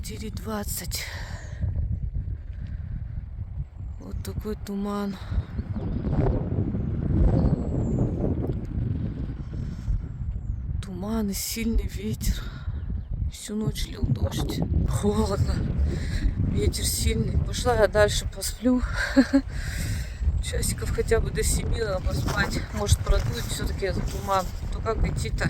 4:20. Вот такой туман. Туман и сильный ветер. Всю ночь лил дождь. Холодно. Ветер сильный. Пошла я дальше посплю. Часиков хотя бы до 7 надо поспать. Может продуть все-таки этот туман. То как идти-то?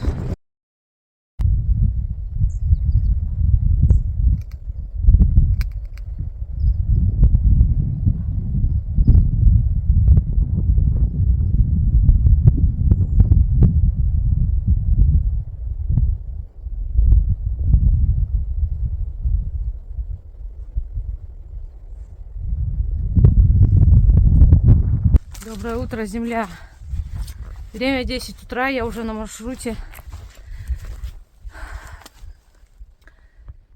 Доброе утро, земля. Время 10 утра, я уже на маршруте.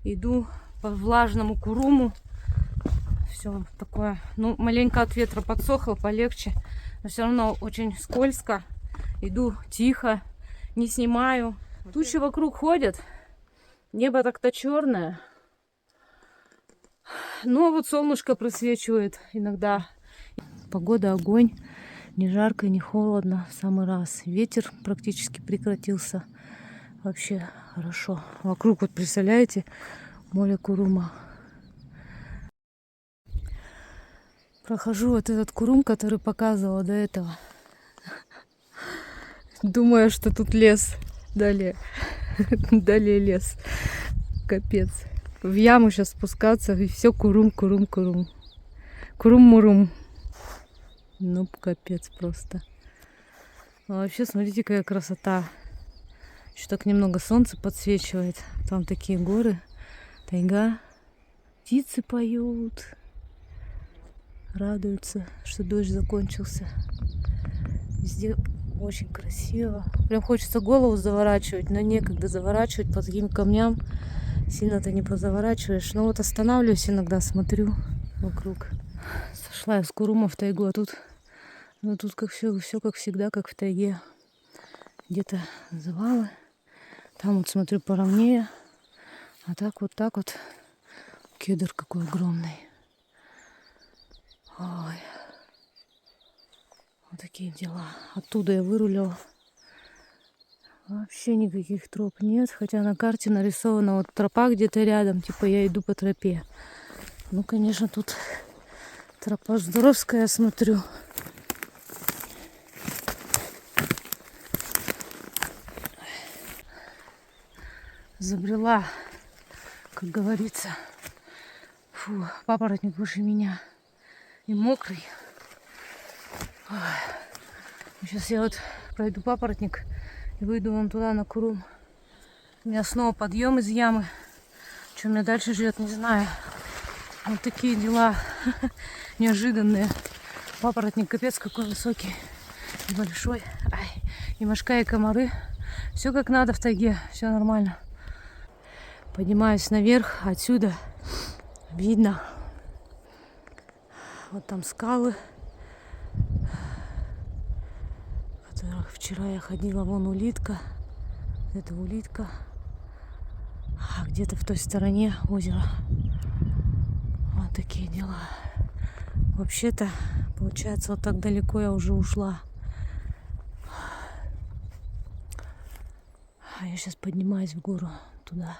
Иду по влажному Куруму. Все такое, ну, маленько от ветра подсохло, полегче. Но все равно очень скользко. Иду тихо, не снимаю. Тучи вокруг ходят. Небо так-то черное. Но вот солнышко просвечивает иногда. Погода огонь. Не жарко, не холодно. В самый раз. Ветер практически прекратился. Вообще хорошо. Вокруг, вот представляете, море Курума. Прохожу вот этот Курум, который показывала до этого. Думаю, что тут лес. Далее. Далее лес. Капец. В яму сейчас спускаться, и все Курум, Курум, Курум. Курум-мурум. Ну, капец просто. А вообще, смотрите, какая красота. Еще так немного солнце подсвечивает. Там такие горы, тайга. Птицы поют. Радуются, что дождь закончился. Везде очень красиво. Прям хочется голову заворачивать, но некогда заворачивать по таким камням. Сильно-то не позаворачиваешь. Но вот останавливаюсь иногда, смотрю вокруг. Сошла я с Курума в тайгу, а тут, ну, тут как все как всегда, как в тайге. Где-то завалы. Там вот смотрю поровнее. А так вот. Кедр какой огромный. Ой. Вот такие дела. Оттуда я вырулила. Вообще никаких троп нет. Хотя на карте нарисована вот тропа где-то рядом. Типа я иду по тропе. Ну, конечно, тут тропа здоровская, я смотрю. Забрела, как говорится. Фу, папоротник выше меня. И мокрый. Ой. Сейчас я вот пройду папоротник и выйду вон туда на Курум. У меня снова подъем из ямы. Что меня дальше ждет, не знаю. Вот такие дела неожиданные. Папоротник капец какой высокий и большой. Ай, и мошка, и комары. Все как надо в тайге, все нормально. Поднимаюсь наверх, отсюда видно. Вот там скалы, в которых вчера я ходила. Вон улитка. Это улитка. А где-то в той стороне озеро. Вот такие дела. Вообще-то, получается, вот так далеко я уже ушла. А я сейчас поднимаюсь в гору туда.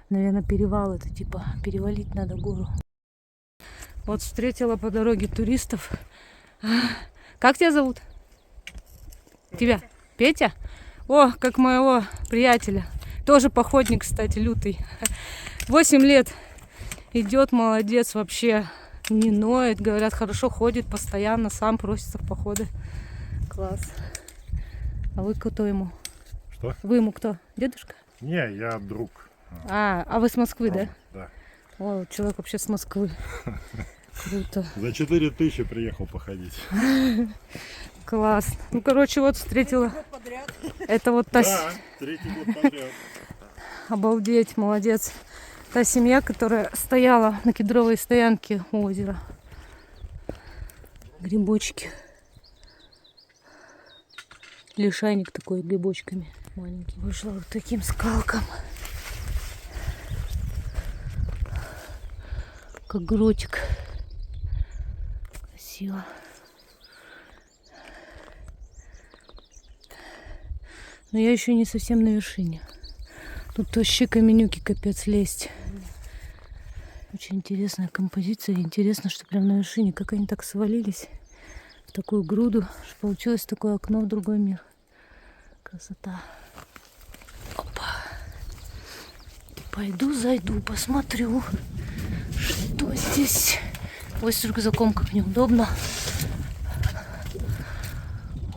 Наверное, перевал это, типа перевалить надо гору. Вот встретила по дороге туристов. Как тебя зовут? Тебя? Петя? О, как моего приятеля. Тоже походник, кстати, лютый. 8 лет. Идет, молодец, вообще не ноет. Говорят, хорошо ходит постоянно, сам просится в походы. Класс. А вы кто ему? Что? Вы ему кто? Дедушка? Не, я друг. А вы с Москвы, Рома, да? Да. О, человек вообще с Москвы. Круто. За 4000 приехал походить. Класс. Ну, короче, вот встретила. Это вот та... Да, 3-й год подряд. Обалдеть, молодец. Та семья, которая стояла на кедровой стоянке у озера. Грибочки. Лишайник такой грибочками маленький. Вышла вот таким скалкам. как гротик. Красиво. Но я еще не совсем на вершине. Тут вообще каменюки капец лезть. Очень интересная композиция. Интересно, что прям на вершине, как они так свалились в такую груду, что получилось такое окно в другой мир. Красота. Опа. Пойду, зайду, посмотрю, что здесь. Ой, с рюкзаком как неудобно.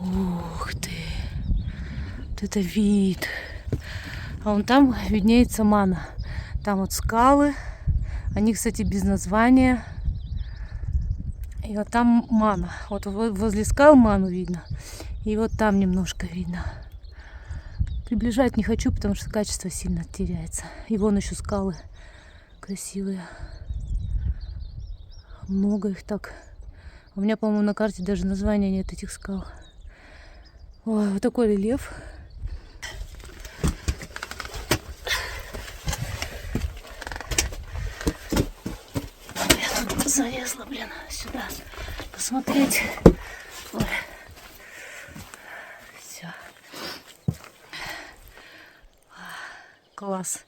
Ух ты. Вот это вид. А вон там виднеется Мана. Там вот скалы. Они, кстати, без названия. И вот там Мана. Вот возле скал Ману видно. И вот там немножко видно. Приближать не хочу, потому что качество сильно теряется. И вон еще скалы красивые. Много их так. У меня, по-моему, на карте даже названия нет этих скал. Ой, вот такой рельеф. Я тут залезла, блин, сюда посмотреть. Ой. Все. Класс.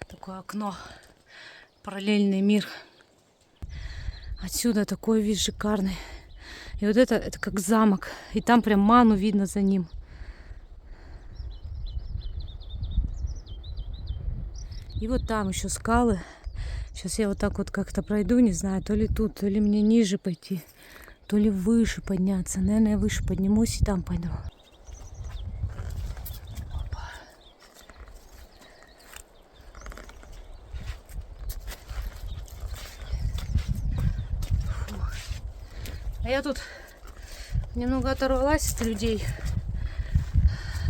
Такое окно. Параллельный мир. Отсюда такой вид шикарный. И вот это как замок. И там прям Ману видно за ним. И вот там еще скалы. Сейчас я вот так вот как-то пройду, не знаю, то ли тут, то ли мне ниже пойти, то ли выше подняться. Наверное, я выше поднимусь и там пойду. Опа. А я тут немного оторвалась от людей.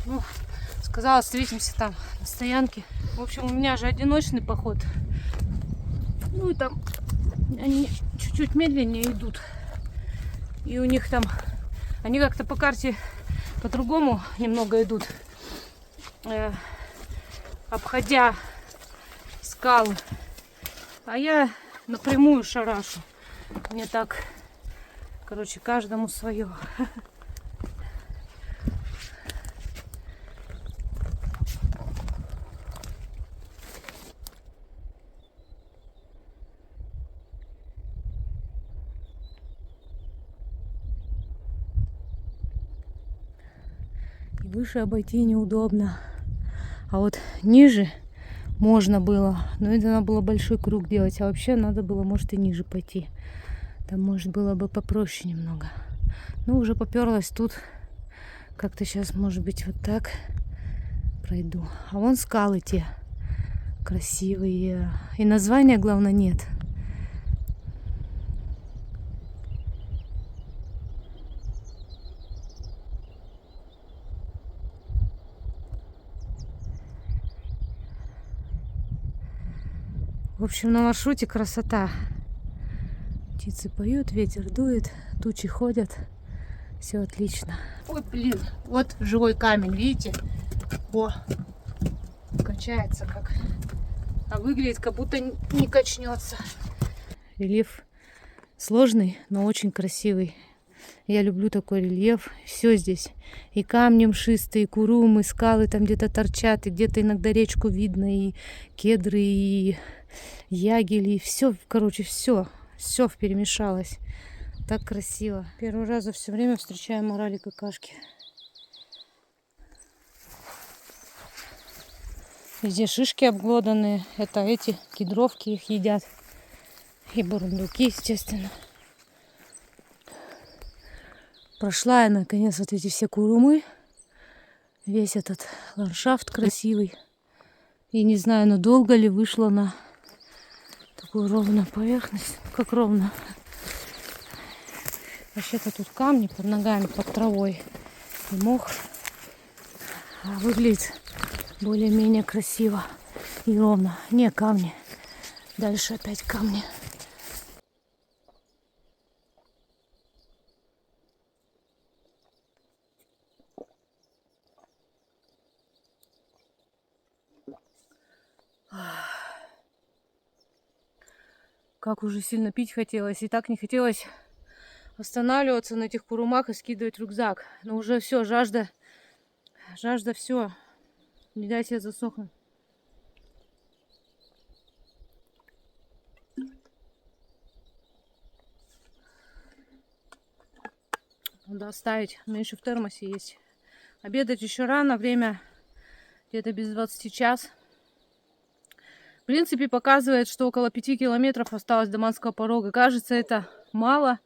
Ну, сказала, встретимся там на стоянке. В общем, у меня же одиночный поход. Ну и там они чуть-чуть медленнее идут. И у них там, они как-то по карте по-другому немного идут. Обходя скалы. А я напрямую шарашу. Мне так, короче, каждому свое. Выше обойти неудобно. А вот ниже можно было. Но это надо было большой круг делать. А вообще надо было, может, и ниже пойти. Там, может, было бы попроще немного. Ну, уже поперлась тут. Как-то сейчас, может быть, вот так пройду. А вон скалы те красивые. И названия, главное, нет. В общем, на маршруте красота. Птицы поют, ветер дует, тучи ходят. Все отлично. Ой, блин, вот живой камень, видите? О, качается как. А выглядит, как будто не качнется. Рельеф сложный, но очень красивый. Я люблю такой рельеф. Все здесь. И камни мшистые, и курумы, и скалы там где-то торчат, и где-то иногда речку видно, и кедры, и ягели, и все, короче, все вперемешалось. Так красиво. Первый раз за все время встречаю морали какашки. Везде шишки обглоданные. Это эти кедровки их едят. И бурундуки, естественно. Прошла я, наконец, вот эти все курумы. Весь этот ландшафт красивый. И не знаю, надолго ли вышла на такую ровную поверхность. Как ровно. Вообще-то тут камни под ногами, под травой. И мох. А выглядит более-менее красиво и ровно. Не камни. Дальше опять камни. Как уже сильно пить хотелось. И так не хотелось останавливаться на этих курумах и скидывать рюкзак. Но уже все, жажда все. Не дайте я засохну. Надо оставить. У меня еще в термосе есть. Обедать еще рано. Время где-то без 20 час. В принципе, показывает, что около 5 километров осталось до Манского порога. Кажется, это мало.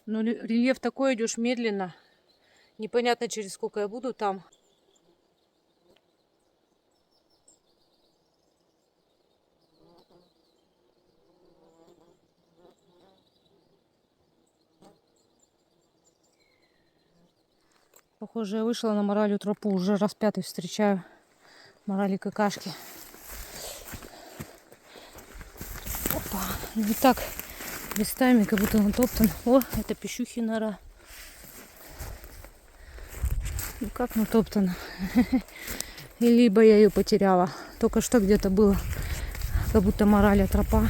Но рельеф такой, идешь медленно. Непонятно, через сколько я буду там. Похоже, я вышла на моралью тропу. Уже раз пятый встречаю морали какашки. Опа. Не так местами, как будто натоптан. О, это пищухи нора. Ну как натоптана. И либо я ее потеряла. Только что где-то было. Как будто моралья тропа.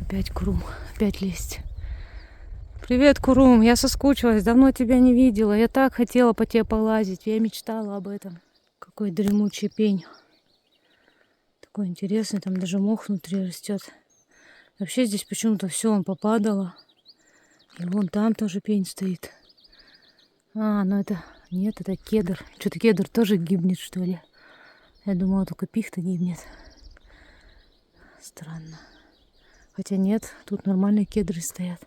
Опять Курум. Опять лезть. Привет, Курум. Я соскучилась. Давно тебя не видела. Я так хотела по тебе полазить. Я мечтала об этом. Какой дремучий пень. Такой интересный. Там даже мох внутри растет. Вообще здесь почему-то все он попадало. И вон там тоже пень стоит. А, ну это... Нет, это кедр. Что-то кедр тоже гибнет, что ли. Я думала, только пихта гибнет. Странно. Хотя нет, тут нормальные кедры стоят.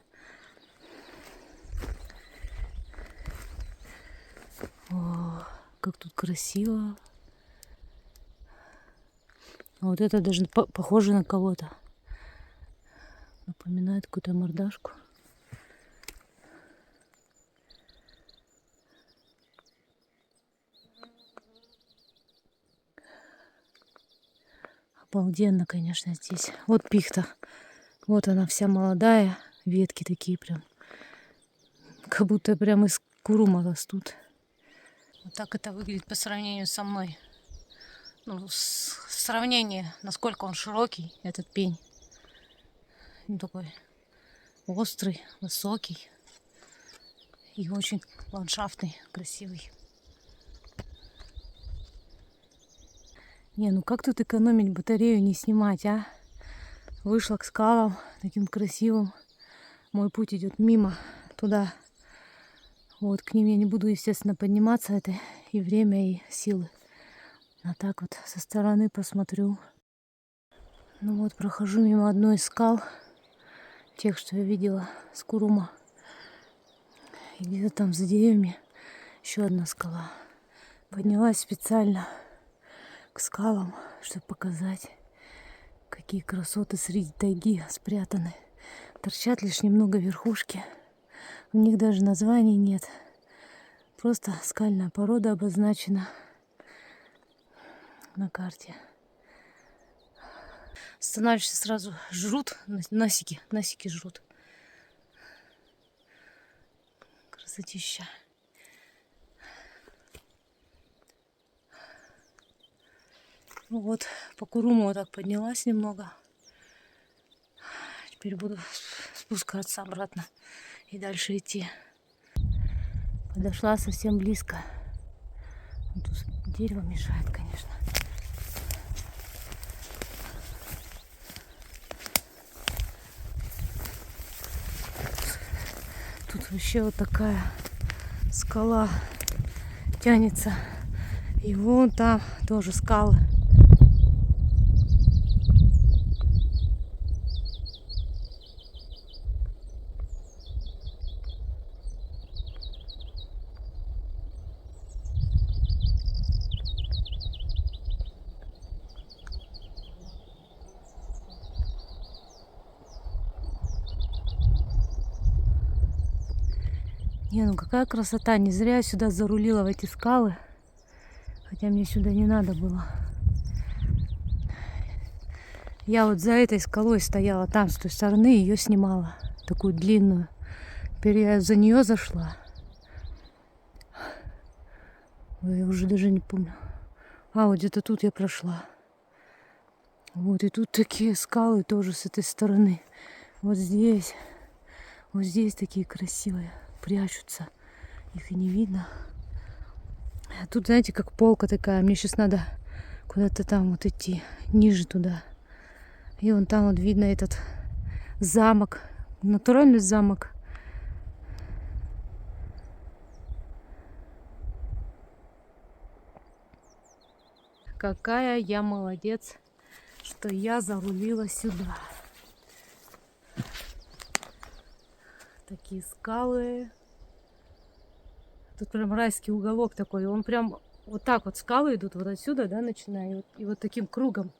О, как тут красиво. Вот это даже похоже на кого-то. Напоминает какую-то мордашку. Обалденно, конечно, здесь. Вот пихта. Вот она вся молодая. Ветки такие прям. Как будто прям из курума растут. Вот так это выглядит по сравнению со мной. Ну, сравнение, насколько он широкий, этот пень. Он такой острый, высокий. И очень ландшафтный, красивый. Не, ну как тут экономить батарею, не снимать, а? Вышла к скалам, таким красивым. Мой путь идет мимо, туда. Вот, к ним я не буду, естественно, подниматься. Это и время, и силы. А так вот со стороны посмотрю. Ну вот, прохожу мимо одной из скал. Тех, что я видела с Курума. И где-то там за деревьями еще одна скала. Поднялась специально к скалам, чтобы показать, какие красоты среди тайги спрятаны. Торчат лишь немного верхушки. У них даже названий нет. Просто скальная порода обозначена на карте. Останавливаешься сразу. Жрут. Насики жрут. Красотища. Ну вот, по Куруму вот так поднялась немного. Теперь буду спускаться обратно и дальше идти. Подошла совсем близко. Тут дерево мешает, конечно. Тут вообще вот такая скала тянется. И вон там тоже скалы. Не, ну какая красота. Не зря я сюда зарулила в эти скалы. Хотя мне сюда не надо было. Я вот за этой скалой стояла там, с той стороны, ее снимала. Такую длинную. Теперь я за нее зашла. Ой, я уже даже не помню. А, вот где-то тут я прошла. Вот, и тут такие скалы тоже с этой стороны. Вот здесь такие красивые, прячутся. Их и не видно. А тут, знаете, как полка такая. Мне сейчас надо куда-то там вот идти, ниже туда. И вон там вот видно этот замок. Натуральный замок. Какая я молодец, что я зарулила сюда. Такие скалы. Тут прям райский уголок такой. Он прям вот так вот скалы идут вот отсюда, да, начиная. И вот таким кругом.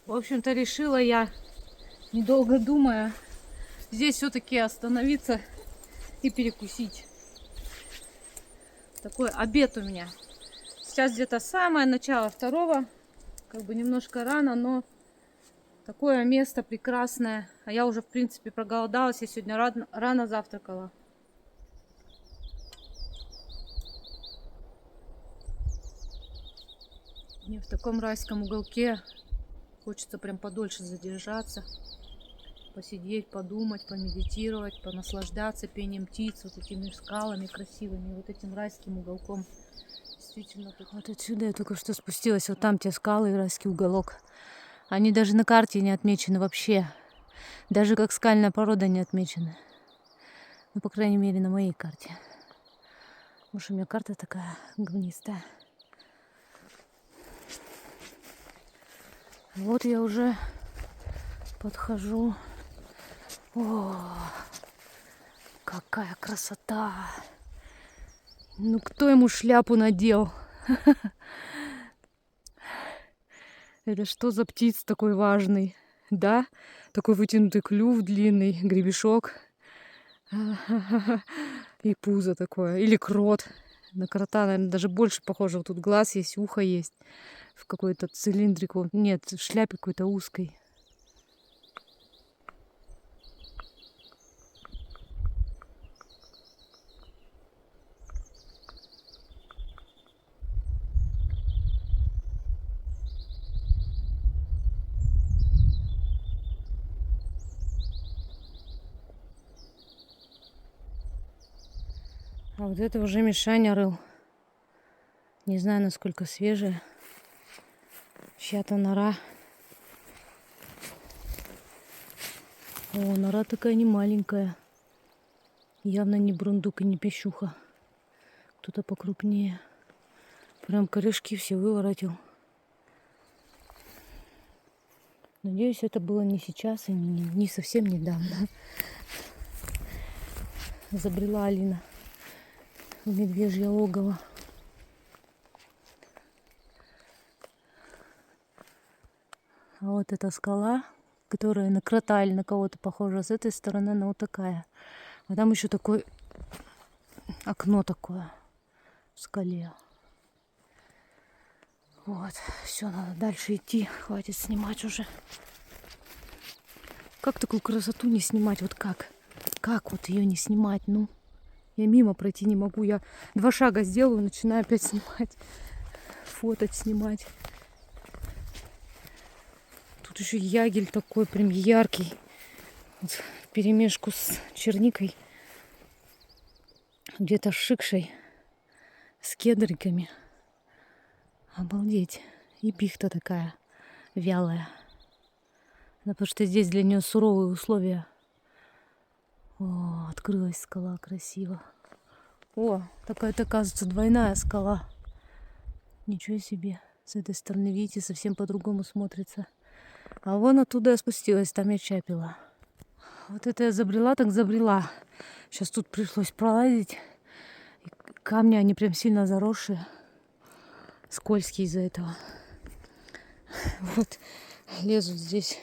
В общем-то, решила я, недолго думая, здесь все-таки остановиться и перекусить. Такой обед у меня. Сейчас где-то самое начало второго. Как бы немножко рано, но такое место прекрасное. А я уже, в принципе, проголодалась. Я сегодня рано завтракала. Мне в таком райском уголке хочется прям подольше задержаться. Посидеть, подумать, помедитировать, понаслаждаться пением птиц, вот этими скалами красивыми, вот этим райским уголком. Действительно, вот отсюда я только что спустилась. Вот там те скалы и райский уголок. Они даже на карте не отмечены вообще. Даже как скальная порода не отмечены. Ну, по крайней мере, на моей карте. Потому что у меня карта такая говнистая. Вот я уже подхожу. О, какая красота! Ну, кто ему шляпу надел? Это что за птиц такой важный? Да? Такой вытянутый клюв длинный, гребешок. И пузо такое. Или крот. На крота, наверное, даже больше похоже. Вот тут глаз есть, ухо есть. В какой-то цилиндрику. Нет, в шляпе какой-то узкой. А вот это уже Мишаня рыл. Не знаю, насколько свежая. Чья-то нора. О, нора такая не маленькая. Явно не бурундук и не пищуха. Кто-то покрупнее. Прям корешки все выворотил. Надеюсь, это было не сейчас и не совсем недавно. Забрела Алина в медвежье логово. А вот эта скала, которая на крота или на кого-то похожа, с этой стороны она вот такая. А там еще такое окно такое в скале. Вот, все, надо дальше идти. Хватит снимать уже. Как такую красоту не снимать? Вот как? Как вот ее не снимать? Ну, я мимо пройти не могу. Я 2 шага сделаю, начинаю опять снимать. Фотать, снимать. Тут еще ягель такой прям яркий. Вот, вперемешку с черникой. Где-то с шикшей. С кедриками. Обалдеть. И пихта такая вялая. Да, потому что здесь для нее суровые условия. О, открылась скала красиво. О, такая-то, оказывается, двойная скала. Ничего себе. С этой стороны, видите, совсем по-другому смотрится. А вон оттуда я спустилась, там я чай пила. Вот это я забрела, так забрела. Сейчас тут пришлось пролазить. И камни, они прям сильно заросшие. Скользкие из-за этого. Вот лезут здесь.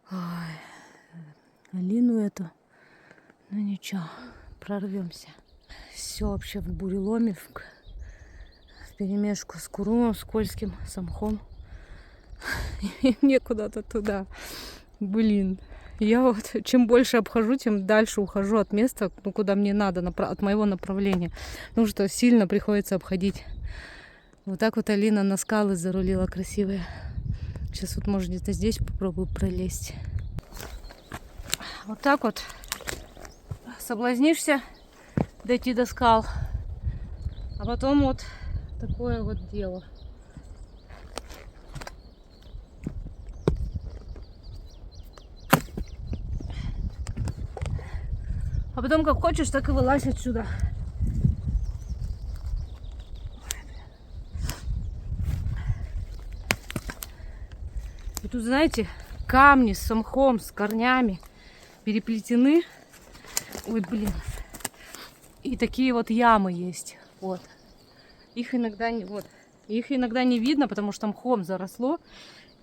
Ой, Алину эту. Ну ничего, прорвемся. Все вообще в буреломе, в перемешку с курумом скользким, с мхом. И мне куда-то туда. Блин. Я вот чем больше обхожу, тем дальше ухожу от места, ну, куда мне надо, от моего направления. Потому что сильно приходится обходить Вот так вот Алина на скалы зарулила красивые. Сейчас вот, может, где-то здесь попробую пролезть. Вот так вот соблазнишься дойти до скал. А потом вот такое вот дело. А потом как хочешь, так и вылазь отсюда. И тут, знаете, камни с мхом, с корнями переплетены. Ой, блин. И такие вот ямы есть. Вот. Их иногда не видно, потому что мхом заросло.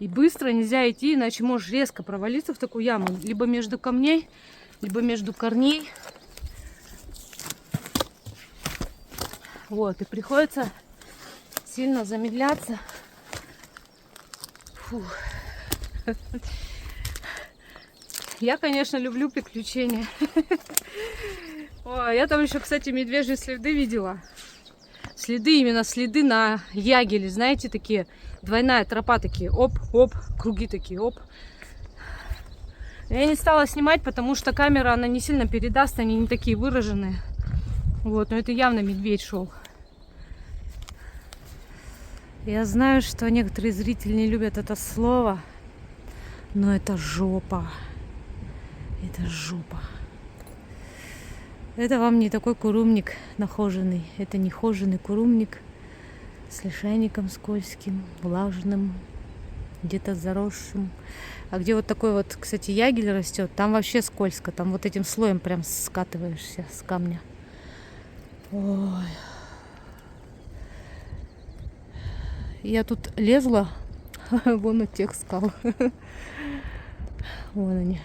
И быстро нельзя идти, иначе можешь резко провалиться в такую яму. Либо между камней, либо между корней. Вот. И приходится сильно замедляться. Фух. Я, конечно, люблю приключения. Ой, я там еще, кстати, медвежьи следы видела. Следы, именно следы на ягеле, знаете, такие, двойная тропа, такие, оп-оп, круги такие, оп. Я не стала снимать, потому что камера, она не сильно передаст, они не такие выраженные. Вот, но это явно медведь шел. Я знаю, что некоторые зрители не любят это слово, но это жопа. Это жопа. Это вам не такой курумник нахоженный. Это не хоженый курумник с лишайником скользким, влажным, где-то заросшим. А где вот такой вот, кстати, ягель растет, там вообще скользко. Там вот этим слоем прям скатываешься с камня. Ой. Я тут лезла вон от тех скал. Вон они.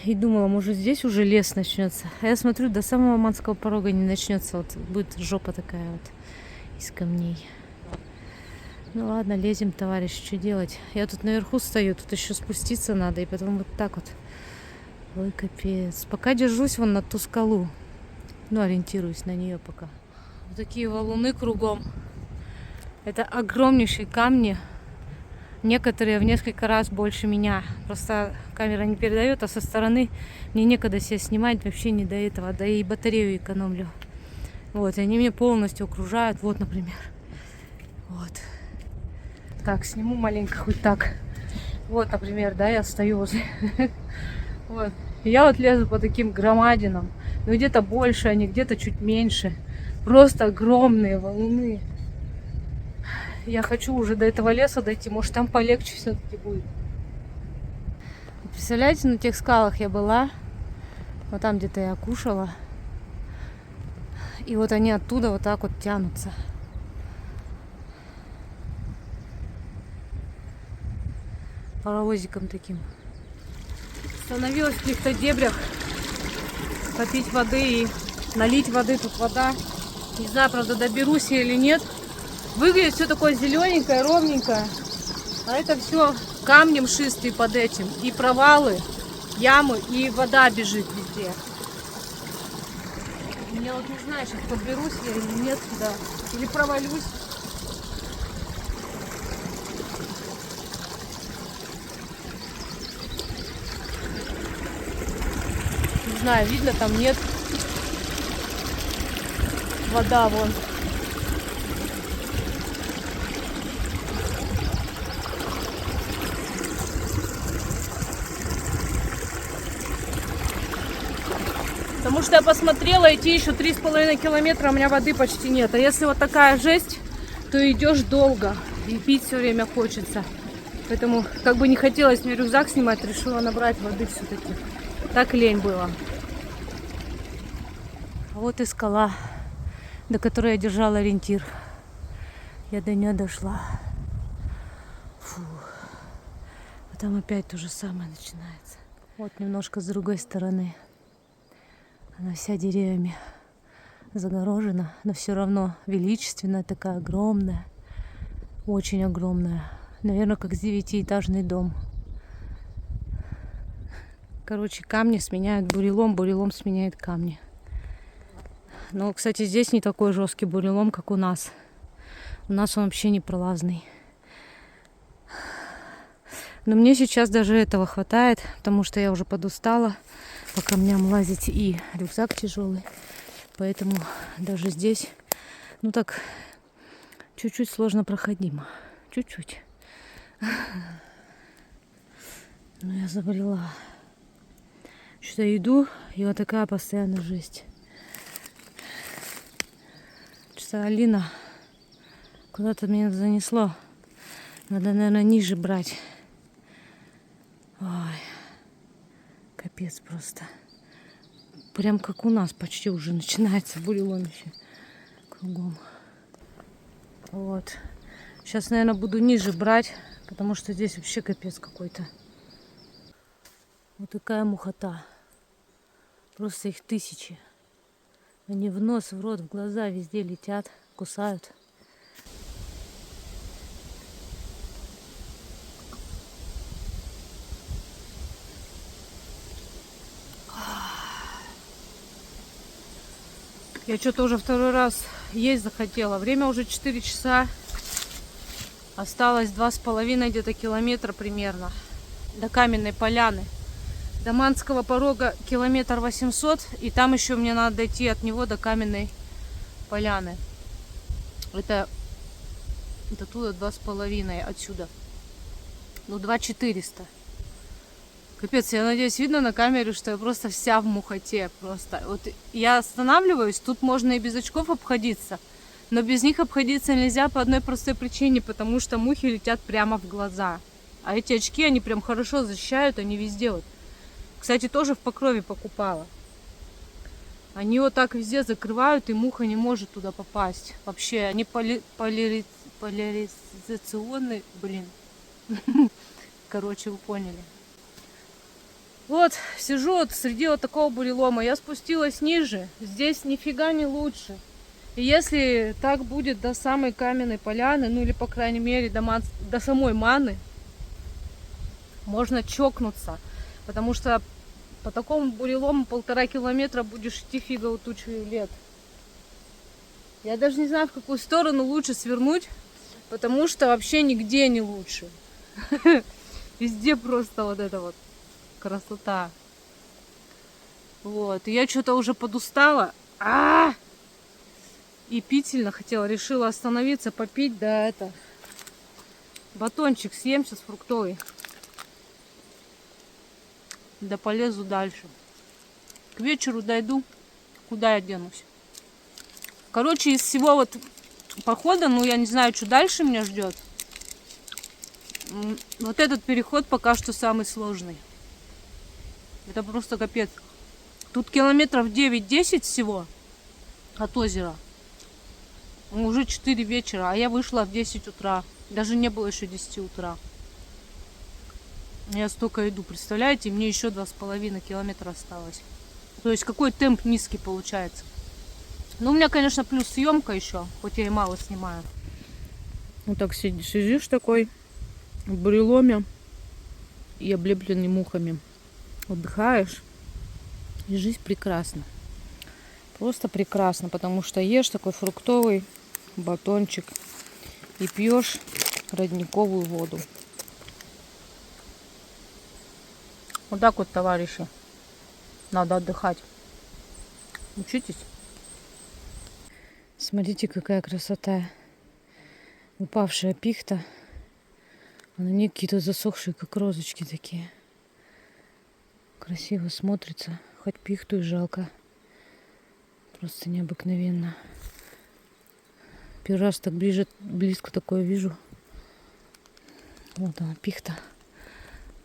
И думала, может, здесь уже лес начнется. А я смотрю, до самого Манского порога не начнется. Вот будет жопа такая вот из камней. Ну ладно, лезем, товарищ, что делать? Я тут наверху стою, тут еще спуститься надо. И потом вот так вот. Ой, капец. Пока держусь вон на ту скалу. Ну, ориентируюсь на нее пока. Вот такие валуны кругом. Это огромнейшие камни. Некоторые в несколько раз больше меня. Просто камера не передает, а со стороны мне некогда себя снимать, вообще не до этого. Да и батарею экономлю. Вот, и они меня полностью окружают. Вот, например. Вот. Так, сниму маленько хоть так. Вот, например, да, я стою возле. Вот. И я вот лезу по таким громадинам. Ну, где-то больше они, где-то чуть меньше. Просто огромные валуны. Я хочу уже до этого леса дойти, может там полегче все-таки будет. Представляете, на тех скалах я была, вот там где-то я кушала, и вот они оттуда вот так вот тянутся. Паровозиком таким. Остановилась в каких-то дебрях попить воды и налить воды, тут вода. Не знаю, правда, доберусь я или нет. Выглядит все такое зелененькое, ровненькое. А это все камни мшистые под этим. И провалы, ямы, и вода бежит везде. Мне вот не знаю, сейчас подберусь я или нет сюда. Или провалюсь. Не знаю, видно там, нет. Вода вон. Потому что я посмотрела, идти еще 3,5 километра, у меня воды почти нет. А если вот такая жесть, то идешь долго. И пить все время хочется. Поэтому, как бы не хотелось мне рюкзак снимать, решила набрать воды все-таки. Так лень было. А вот и скала, до которой я держала ориентир. Я до нее дошла. Фу. А там опять то же самое начинается. Вот немножко с другой стороны. Она вся деревьями загорожена, но все равно величественная, такая огромная, очень огромная. Наверное, как 9-этажный дом. Короче, камни сменяют бурелом, бурелом сменяет камни. Но, кстати, здесь не такой жесткий бурелом, как у нас. У нас он вообще непролазный. Но мне сейчас даже этого хватает, потому что я уже подустала по камням лазить, и рюкзак тяжелый. Поэтому даже здесь, ну так, чуть-чуть сложно проходимо. Чуть-чуть. Но я забрела. Что-то иду, и вот такая постоянная жесть. Что-то Алина куда-то меня занесло. Надо, наверное, ниже брать. Ой, капец просто. Прям как у нас почти уже начинается буреломище кругом. Вот. Сейчас, наверное, буду ниже брать, потому что здесь вообще капец какой-то. Вот такая мухота. Просто их тысячи. Они в нос, в рот, в глаза везде летят, кусают. Я что-то уже второй раз есть захотела. Время уже 4 часа. Осталось 2,5 где-то километра примерно до Каменной Поляны. До Манского порога 800 километров. И там еще мне надо дойти от него до Каменной Поляны. Это туда 2,5 отсюда. Ну, 2,400. Капец, я надеюсь, видно на камере, что я просто вся в мухоте. Просто. Вот я останавливаюсь, тут можно и без очков обходиться. Но без них обходиться нельзя по одной простой причине, потому что мухи летят прямо в глаза. А эти очки, они прям хорошо защищают, они везде вот. Кстати, тоже в Покрове покупала. Они вот так везде закрывают, и муха не может туда попасть. Вообще, они поляризационные, блин. Короче, вы поняли. Вот, сижу вот среди вот такого бурелома. Я спустилась ниже. Здесь нифига не лучше. И если так будет до самой Каменной Поляны, ну или по крайней мере до самой Маны, можно чокнуться. Потому что по такому бурелому 1,5 километра будешь идти фигово тучу лет. Я даже не знаю, в какую сторону лучше свернуть, потому что вообще нигде не лучше. Везде просто вот это вот красота. Вот. И я что-то уже подустала. И пить сильно хотела. Решила остановиться, попить, да это. Батончик съем сейчас фруктовый. Да полезу дальше. К вечеру дойду. Куда я денусь? Короче, из всего вот похода, ну я не знаю, что дальше меня ждет. Вот этот переход пока что самый сложный. Это просто капец. Тут километров 9-10 всего от озера. Уже 4 вечера, а я вышла в 10 утра. Даже не было еще 10 утра. Я столько иду, представляете? Мне еще 2,5 километра осталось. То есть какой темп низкий получается. Ну, у меня, конечно, плюс съемка еще, хоть я и мало снимаю. Вот так сидишь такой в буреломе и облепленный мухами. Отдыхаешь, и жизнь прекрасна. Просто прекрасно, потому что ешь такой фруктовый батончик и пьешь родниковую воду. Вот так вот, товарищи, надо отдыхать. Учитесь. Смотрите, какая красота. Упавшая пихта. А на ней какие-то засохшие, как розочки такие. Красиво смотрится. Хоть пихту и жалко. Просто необыкновенно. Первый раз так близко такое вижу. Вот она, пихта.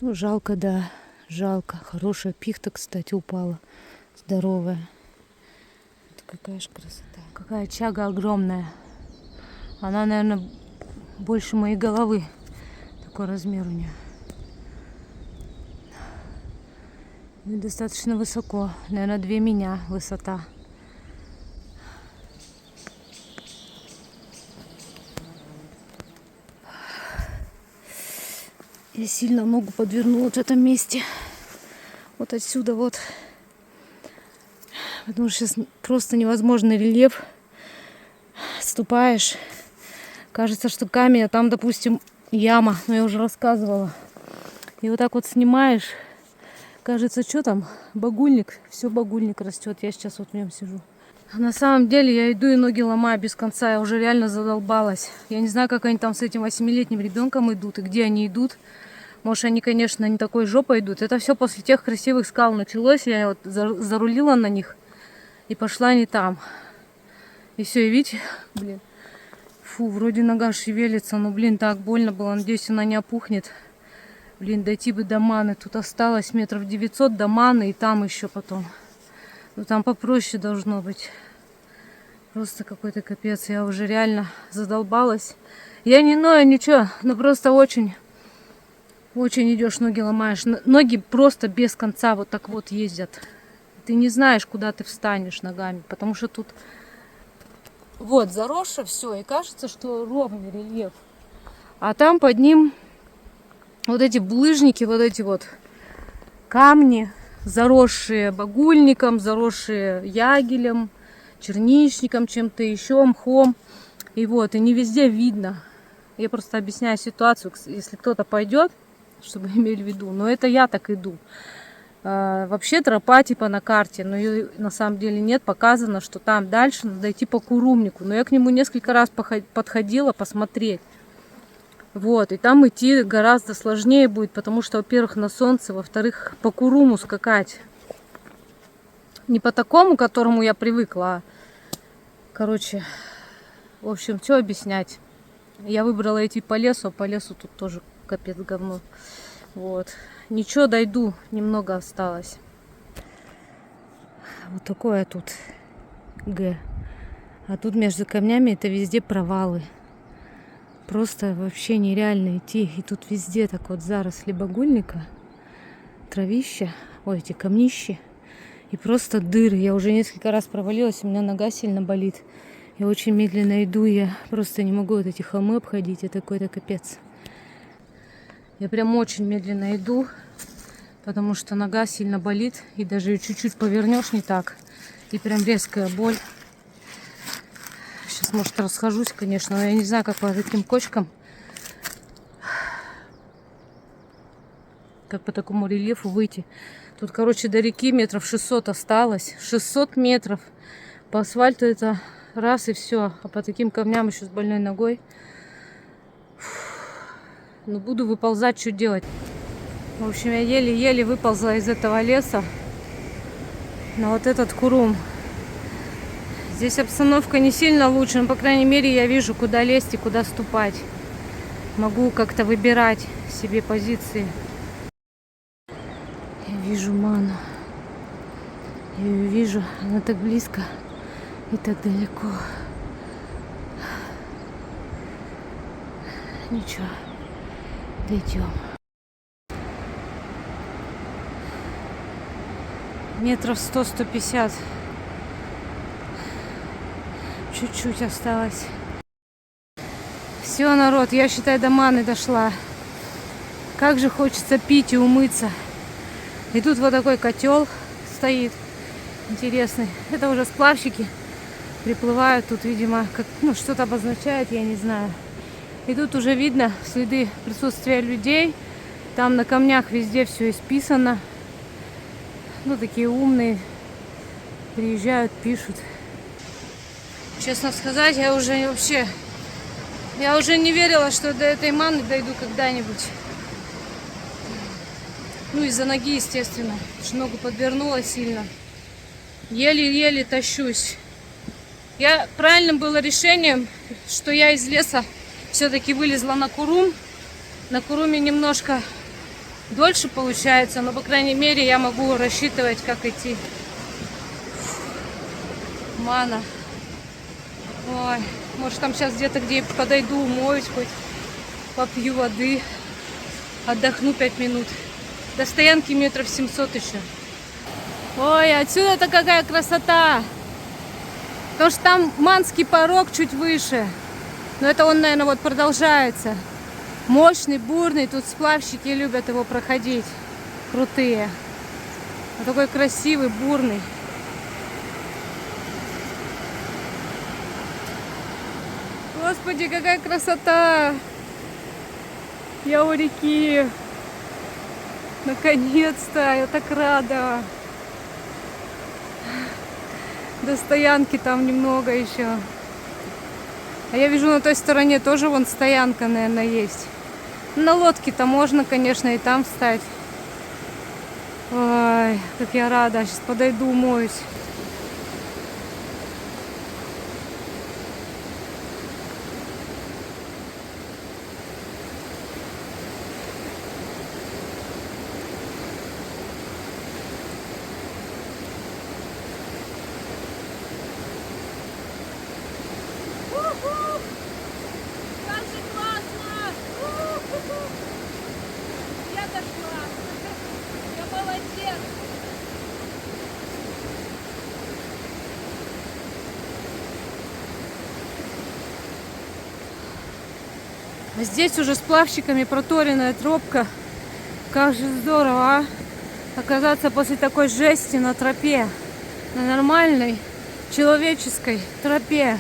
Ну, жалко, да. Жалко. Хорошая пихта, кстати, упала. Здоровая. Это какая же красота. Какая чага огромная. Она, наверное, больше моей головы. Такой размер у нее. И достаточно высоко. Наверное, 2 меня высота. Я сильно ногу подвернула в этом месте. Вот отсюда вот. Потому что сейчас просто невозможный рельеф. Ступаешь, Кажется, что камень, а там, допустим, яма. Но я уже рассказывала. И вот так вот снимаешь. Кажется, что там? Багульник. Все багульник растет. Я сейчас вот в нем сижу. А на самом деле я иду и ноги ломаю без конца. Я уже реально задолбалась. Я не знаю, как они там с этим 8-летним ребенком идут и где они идут. Может, они, конечно, не такой жопой идут. Это все после тех красивых скал началось. Я вот зарулила на них и пошла не там. И все, и видите, блин. Фу, вроде нога шевелится, но, блин, так больно было. Надеюсь, она не опухнет. Блин, дойти бы до Маны. Тут осталось метров 900 до Маны, и там еще потом. Ну, там попроще должно быть. Просто какой-то капец. Я уже реально задолбалась. Я не ною, ничего, но просто очень идешь, ноги ломаешь. Ноги просто без конца вот так вот ездят. Ты не знаешь, куда ты встанешь ногами, потому что тут вот заросше все, и кажется, что ровный рельеф. А там под ним вот эти булыжники, вот эти вот камни, заросшие багульником, заросшие ягелем, черничником, чем-то еще, мхом. И вот, и не везде видно. Я просто объясняю ситуацию, если кто-то пойдет, чтобы имели в виду. Но это я так иду. Вообще тропа типа на карте, но ее на самом деле нет. Показано, что там дальше надо идти по Курумнику. Но я к нему несколько раз подходила посмотреть. Вот, и там идти гораздо сложнее будет, потому что, во-первых, на солнце, во-вторых, по Куруму скакать. Не по такому, к которому я привыкла, а, короче, в общем, что объяснять. Я выбрала идти по лесу, а по лесу тут тоже капец говно. Вот. Ничего, дойду, немного осталось. Вот такое тут Г. А тут между камнями это везде провалы. Просто вообще нереально идти. И тут везде так вот заросли багульника, травища, ой, эти камнищи. И просто дыры. Я уже несколько раз провалилась, у меня нога сильно болит. Я очень медленно иду, я просто не могу вот эти холмы обходить. Это какой-то капец. Я прям очень медленно иду, потому что нога сильно болит. И даже чуть-чуть повернешь не так. И прям резкая боль. Сейчас, может, расхожусь, конечно, но я не знаю, как по таким кочкам. Как по такому рельефу выйти. Тут, короче, до реки метров 600 осталось. 600 метров. По асфальту это раз и все. А по таким камням еще с больной ногой. Ну, буду выползать, что делать. В общем, я еле-еле выползла из этого леса на вот этот Курум. Здесь обстановка не сильно лучше, но, по крайней мере, я вижу, куда лезть и куда ступать. Могу как-то выбирать себе позиции. Я вижу Ману. Я ее вижу, она так близко и так далеко. Ничего, дойдем. Метров 100-150. Чуть-чуть осталось. Все, народ, я, считай, до Маны дошла. Как же хочется пить и умыться. И тут вот такой котел стоит интересный. Это уже сплавщики приплывают. Тут, видимо, как, ну, что-то обозначает, я не знаю. И тут уже видно следы присутствия людей. Там на камнях везде все исписано. Ну, такие умные. Приезжают, пишут. Честно сказать, я уже не верила, что до этой Маны дойду когда-нибудь. Ну, из-за ноги, естественно. Потому что ногу подвернула сильно. Еле-еле тащусь. Правильным было решением, что я из леса все-таки вылезла на Курум. На Куруме немножко дольше получается, но, по крайней мере, я могу рассчитывать, как идти. Мана. Ой, может, там сейчас где-то, где подойду, умоюсь хоть, попью воды, отдохну 5 минут. До стоянки метров 700 еще. Ой, отсюда-то какая красота! Потому что там Манский порог чуть выше. Но это он, наверное, вот продолжается. Мощный, бурный. Тут сплавщики любят его проходить. Крутые. Вот такой красивый, бурный. Господи, какая красота! Я у реки. Наконец-то, я так рада. До стоянки там немного еще. А я вижу, на той стороне тоже вон стоянка, наверное, есть. На лодке-то можно, конечно, и там встать. Ой, как я рада. Сейчас подойду, умоюсь. Как же классно! Я дошла! Я молодец! А здесь уже с плавщиками проторенная тропка. Как же здорово, а? Оказаться после такой жести на тропе. На нормальной человеческой тропе.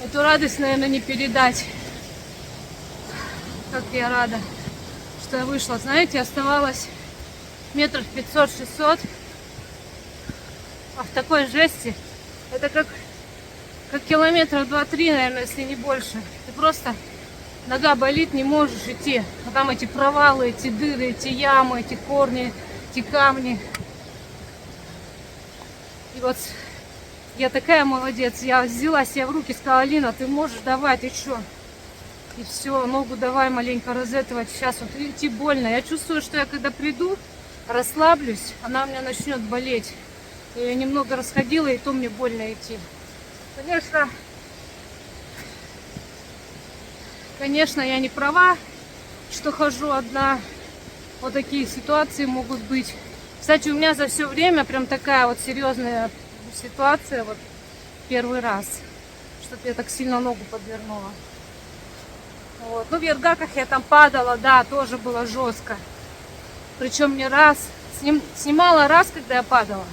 Эту радость, наверное, не передать. Как я рада, что я вышла. Знаете, оставалось метров 500-600. А в такой жести это как километров 2-3, наверное, если не больше. Ты просто нога болит, не можешь идти. А там эти провалы, эти дыры, эти ямы, эти корни, эти камни. И вот я такая молодец. Я взяла себя в руки, сказала: Алина, ты можешь, давай, ты что? И все, ногу давай маленько розетовать. Сейчас вот идти больно. Я чувствую, что я когда приду, расслаблюсь, она у меня начнет болеть. Я немного расходила, и то мне больно идти. Конечно, я не права, что хожу одна. Вот такие ситуации могут быть. Кстати, у меня за все время прям такая вот серьезная ситуация. Вот первый раз, чтобы я так сильно ногу подвернула. Вот. Ну, в Ергаках я там падала, да, тоже было жестко. Причем не раз. Снимала раз, когда я падала.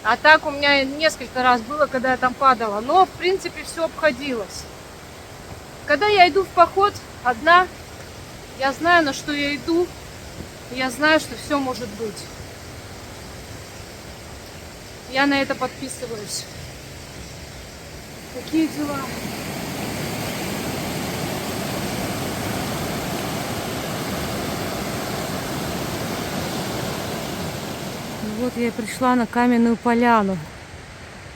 А так у меня несколько раз было, когда я там падала. Но, в принципе, все обходилось. Когда я иду в поход одна, я знаю, на что я иду. Я знаю, что все может быть. Я на это подписываюсь. Такие дела. Вот я и пришла на каменную поляну.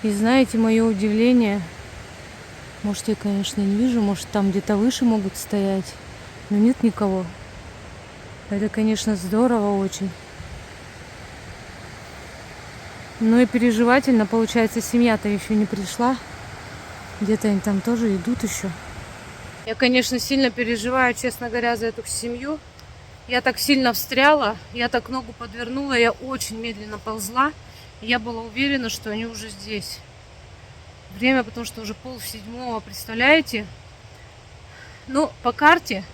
И знаете, мое удивление, может, я, конечно, не вижу, может, там где-то выше могут стоять, но нет никого. Это, конечно, здорово очень. Ну и переживательно, получается, семья-то еще не пришла. Где-то они там тоже идут еще. Я, конечно, сильно переживаю, честно говоря, за эту семью. Я так сильно встряла, я так ногу подвернула, я очень медленно ползла. И я была уверена, что они уже здесь. Время, потому что уже 6:30, представляете? Ну, по карте,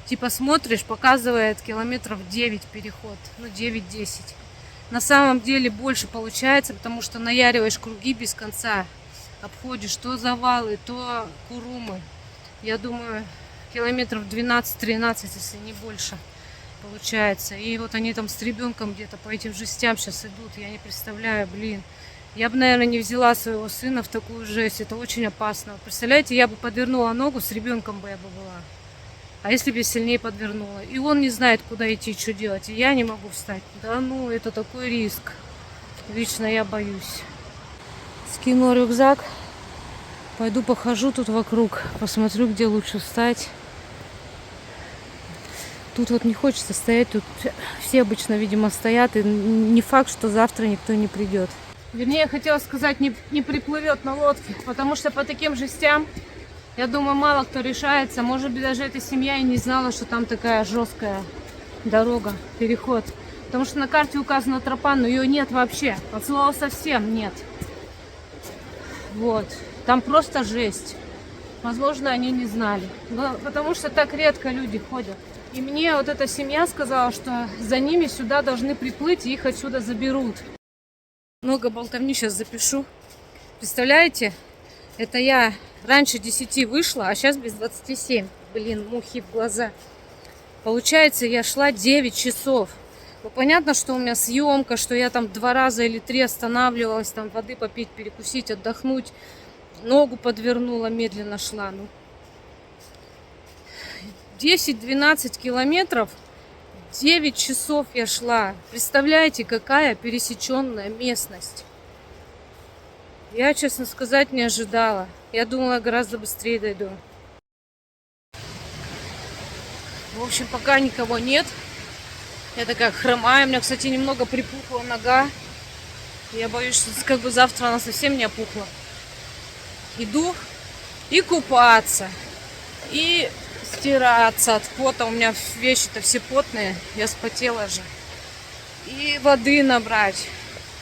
типа смотришь, показывает километров 9 переход, ну 9-10. На самом деле больше получается, потому что наяриваешь круги без конца. Обходишь то завалы, то курумы. Я думаю, километров 12-13, если не больше, получается. И вот они там с ребенком где-то по этим жестям сейчас идут. Я не представляю, блин. Я бы, наверное, не взяла своего сына в такую жесть. Это очень опасно. Представляете, я бы подвернула ногу, с ребенком бы я бы была. А если бы я сильнее подвернула? И он не знает, куда идти, что делать. И я не могу встать. Да ну, это такой риск. Лично я боюсь. Скину рюкзак. Пойду похожу тут вокруг. Посмотрю, где лучше встать. Тут вот не хочется стоять. Тут все обычно, видимо, стоят. И не факт, что завтра никто не придет. Вернее, я хотела сказать, не приплывет на лодке. Потому что по таким жестям, я думаю, мало кто решается. Может быть, даже эта семья и не знала, что там такая жесткая дорога, переход. Потому что на карте указана тропа, но ее нет вообще. От слова совсем нет. Вот. Там просто жесть. Возможно, они не знали. Но потому что так редко люди ходят. И мне вот эта семья сказала, что за ними сюда должны приплыть, и их отсюда заберут. Много болтовни сейчас запишу. Представляете? Это я Раньше 10 вышла, а сейчас без 27. Блин, мухи в глаза. Получается, я шла 9 часов. Ну, понятно, что у меня съемка, что я там 2 раза или 3 останавливалась, там воды попить, перекусить, отдохнуть. Ногу подвернула, медленно шла. Ну, 10-12 километров, 9 часов я шла. Представляете, какая пересеченная местность. Я, честно сказать, не ожидала. Я думала, гораздо быстрее дойду. В общем, пока никого нет. Я такая хромая. У меня, кстати, немного припухла нога. Я боюсь, что как бы завтра она совсем не опухла. Иду и купаться, и стираться от пота. У меня вещи-то все потные. Я вспотела же. И воды набрать.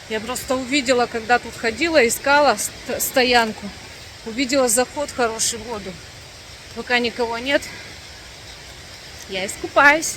Я просто увидела, когда тут ходила, искала стоянку. Увидела заход хороший в воду. Пока никого нет, я искупаюсь.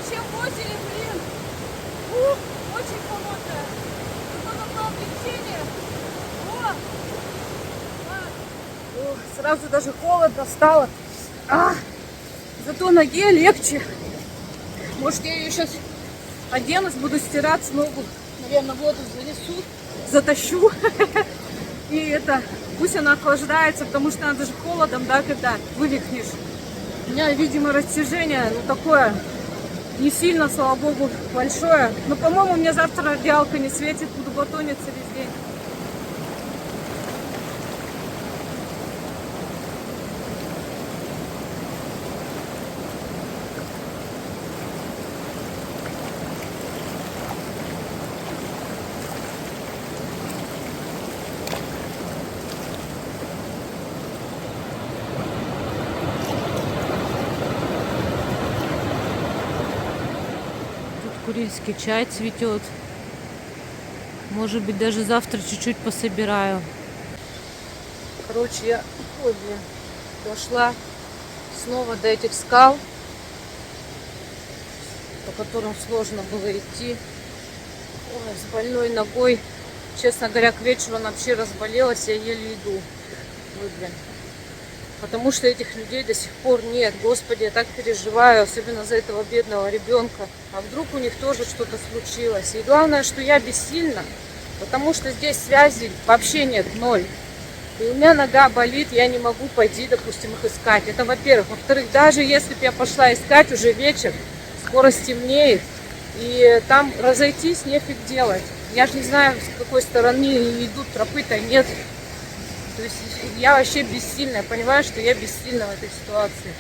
Чем в озере, блин. Очень холодная. Зато какое облегчение. Сразу даже холодно стало. Зато ноге легче. Может, я ее сейчас оденусь, буду стираться, ногу, наверное, воду занесу, затащу. И это, пусть она охлаждается, потому что она даже холодом, да, когда вывихнешь. У меня, видимо, растяжение, ну, такое... Не сильно, слава богу, большое. Но, по-моему, мне завтра радиалка не светит. Буду батониться весь день. Курильский чай цветет. Может быть, даже завтра чуть-чуть пособираю. Короче, я дошла снова до этих скал, по которым сложно было идти. Ой, с больной ногой. Честно говоря, к вечеру она вообще разболелась, я еле иду. Ой, блин. Потому что этих людей до сих пор нет. Господи, я так переживаю, особенно за этого бедного ребенка. А вдруг у них тоже что-то случилось. И главное, что я бессильна, потому что здесь связи вообще нет, ноль. И у меня нога болит, я не могу пойти, допустим, их искать. Это во-первых. Во-вторых, даже если бы я пошла искать, уже вечер, скоро стемнеет, и там разойтись нефиг делать. Я же не знаю, с какой стороны идут, тропы-то нет. То есть я вообще бессильна, я понимаю, что я бессильна в этой ситуации.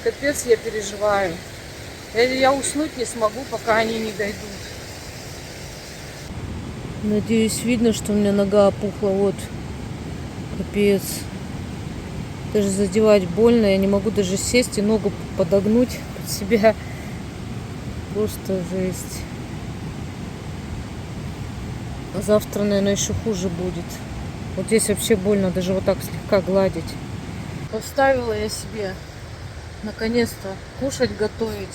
Капец, я переживаю. Я уснуть не смогу, пока они не дойдут. Надеюсь, видно, что у меня нога опухла. Вот, капец. Даже задевать больно, я не могу даже сесть и ногу подогнуть под себя. Просто жесть. А завтра, наверное, еще хуже будет. Вот здесь вообще больно, даже вот так слегка гладить. Поставила я себе, наконец-то, кушать, готовить.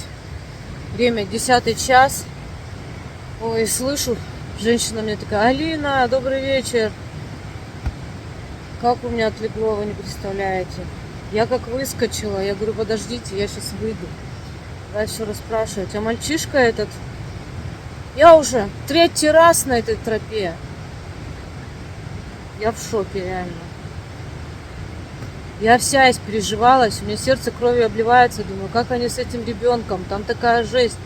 Время 10 час. Ой, слышу, женщина мне такая: Алина, добрый вечер. Как у меня отлегло, вы не представляете. Я как выскочила, я говорю: подождите, я сейчас выйду. Давай все расспрашивать. А мальчишка этот, я уже 3-й раз на этой тропе. Я в шоке, реально. Я вся испереживалась, у меня сердце кровью обливается. Думаю, как они с этим ребенком? Там такая жесть.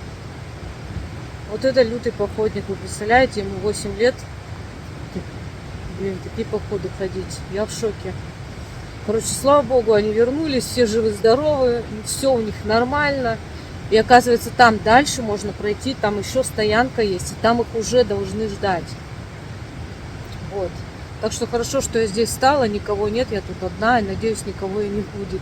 Вот это лютый походник, вы представляете, ему 8 лет. Блин, такие походы ходить. Я в шоке. Короче, слава богу, они вернулись, все живы-здоровы, все у них нормально. И оказывается, там дальше можно пройти, там еще стоянка есть, и там их уже должны ждать. Вот. Так что хорошо, что я здесь стала, никого нет, я тут одна, и надеюсь, никого и не будет.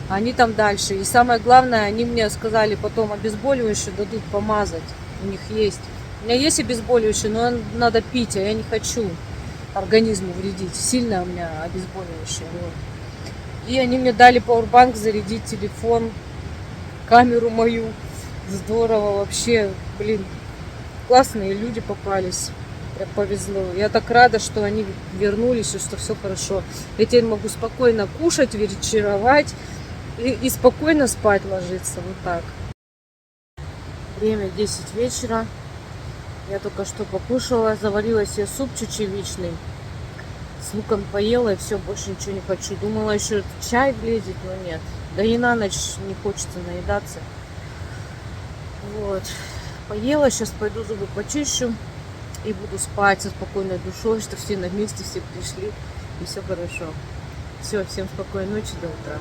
Они там дальше. И самое главное, они мне сказали потом обезболивающее дадут помазать. У них есть. У меня есть обезболивающее, но надо пить, а я не хочу организму вредить. Сильно у меня обезболивающее. Вот. И они мне дали пауэрбанк зарядить телефон, камеру мою. Здорово вообще. Блин, классные люди попались. Прям повезло. Я так рада, что они вернулись, и что все хорошо. Я теперь могу спокойно кушать, вечеровать и спокойно спать ложиться. Вот так. Время 10 вечера. Я только что покушала. Заварила себе суп чечевичный. С луком поела, и все, больше ничего не хочу. Думала, еще чай влезет, но нет. Да и на ночь не хочется наедаться. Вот. Поела, сейчас пойду зубы почищу. И буду спать со спокойной душой, что все на месте, все пришли, и все хорошо. Все, всем спокойной ночи, до утра.